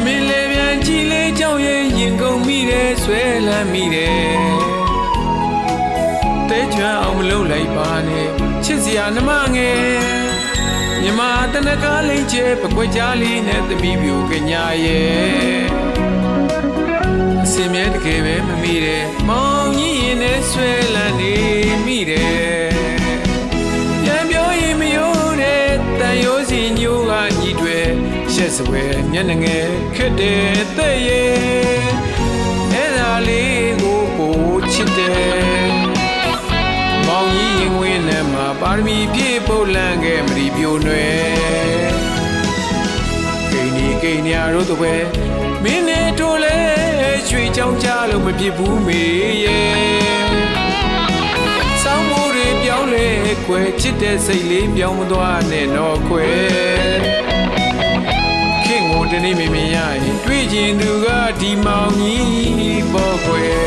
မင်းလေးပြန်ကြည့်လေကြောက်ရင်ရင်ကုန်မိတယ်ဆွဲလန်းမိတယ်တဲချွမ်းအောင်မလုပ်လိုက်ပါနဲ့ချစ်စရာနှမငယ်မြမတနကားလိမ့်ချဲပကွက်ကြားလေးနဲ့သမီးပြူကညာရဲ့အစင်မြဲတကယ်ပဲမမိတယ်မောင်ကြီးရင်နဲ့ဆွဲလန်းနေမိတယ်ပြန်ပြောရင်မယိုးတဲ့တန်ရိုးစီညိုးကညီတွေရှက်စပွဲမျက်နှငယ်ခက်တဲ့တဲ့ရဲ့အဲ့ဒါလေးကိုပိုချစ်တယ်မောင်ကြီးရင်ဝင်းနဲ့မှာပါရမီပြည့်ပုတ်လန်းခဲ့မရီပြိုနွယ်ကိန်းဒီကိန်းညာတို့တော့ပဲမင်းနဲ့တို့လဲရွှေချောင်းချလို့မဖြစ်ဘူးမေရဲ့ဆောင်းမိုးတွေပြောင်းလဲခွဲချစ်တဲ့စိတ်လေးပြောင်းမသွားနဲ့တော့ခွဲခင်ကိုတနေ့မမြင်ရရင်တွေ့ကျင်သူကဒီမောင်ကြီးပေါ်ခွဲ